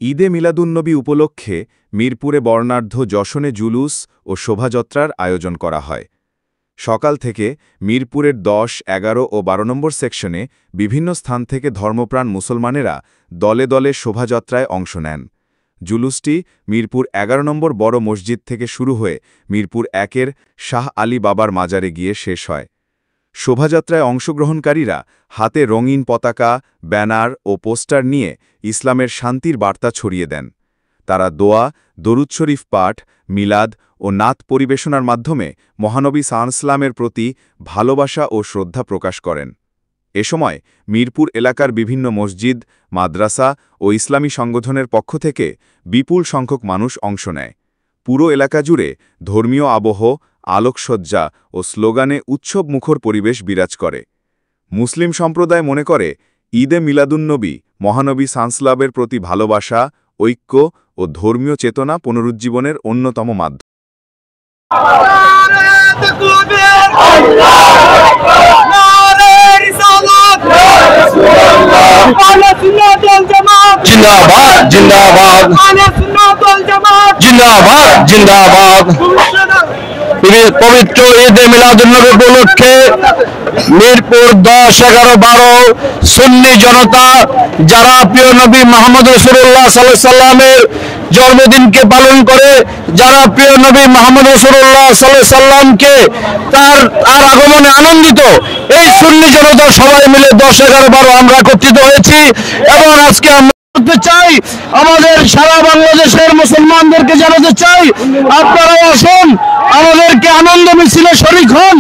ঈদে মিলাদুন্নবী উপলক্ষে মিরপুরে বর্ণাঢ্য যশনে জুলুস ও শোভাযাত্রার আয়োজন করা হয়। সকাল থেকে মিরপুরের ১০, ১১ ও ১২ নম্বর সেকশনে বিভিন্ন স্থান থেকে ধর্মপ্রাণ মুসলমানেরা দলে দলে শোভাযাত্রায় অংশ নেন। জুলুসটি মিরপুর ১১ নম্বর বড় মসজিদ থেকে শুরু হয়ে মিরপুর ১-এর শাহ আলী বাবার মাজারে গিয়ে শেষ হয়। শোভাযাত্রায় অংশগ্রহণকারীরা হাতে রঙিন পতাকা, ব্যানার ও পোস্টার নিয়ে ইসলামের শান্তির বার্তা ছড়িয়ে দেন। তারা দোয়া, দরুদ শরীফ পাঠ, মিলাদ ও নাত পরিবেশনার মাধ্যমে মহানবী সাল্লাল্লাহু প্রতি ভালোবাসা ও শ্রদ্ধা প্রকাশ করেন। এ সময় মিরপুর এলাকার বিভিন্ন মসজিদ, মাদ্রাসা ও ইসলামী সংগঠনের পক্ষ থেকে বিপুল সংখ্যক মানুষ অংশ নেয়। পুরো এলাকা জুড়ে ধর্মীয় আবহ, আলোকসজ্জা ও স্লোগানে উৎসবমুখর পরিবেশ বিরাজ করে। মুসলিম সম্প্রদায় মনে করে ঈদে মিলাদুন্নবী মহানবী সাল্লাল্লাহু প্রতি ভালোবাসা, ঐক্য ও ধর্মীয় চেতনা পুনরুজ্জীবনের অন্যতম মাধ্যম। জিন্দাবাদ জিন্দাবাদ জিন্দাবাদ জিন্দাবাদ। পবিত্র ঈদে মিলাদুন্নবী উপলক্ষে মিরপুর ১০, ১১, ১২ সুন্নি জনতা যারা প্রিয় নবী মুহাম্মদ রাসূলুল্লাহ সাল্লাল্লাহু আলাইহি সাল্লামের জন্মদিনকে পালন করে, যারা প্রিয় নবী মুহাম্মদ রাসূলুল্লাহ সাল্লাল্লাহু আলাইহি সাল্লামকে তার আগমনে আনন্দিত, এই সুন্নি জনতা সবাই মিলে ১০, ১১, ১২ আমরা একত্রিত হয়েছি এবং আজকে আমরা চাই আমাদের সারা বাংলাদেশের মুসলমানদেরকে জানাতে চাই আপনারা আসুন, আমাদেরকে আনন্দ মিছিলে শরীক হন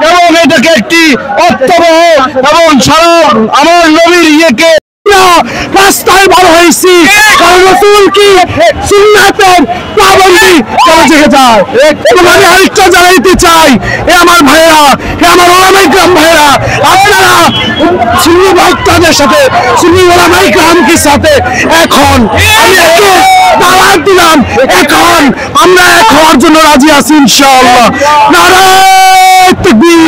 এবং এটাকে একটি অর্থবহ এবং সারা আমার নবীর ইয়েকে রাস্তায় বার হয়েছি কারণ রাসূল কি সুন্নাতের পাবন্দি করে জেগে যায়। এবং আমি আরেকটা জানাইতে চাই, এ আমার ভাইরা, এ আমার ওলামায়ে কেরাম ভাইরা, আপনারা সুন্নি ভক্তদের সাথে, সুন্নি ওলামায়ে কেরামকে সাথে এখন আমি একে দাওয়াত দিলাম, এখন আমরা এক হওয়ার জন্য রাজি আছি ইনশাআল্লাহ। নারায়ে তাকবীর।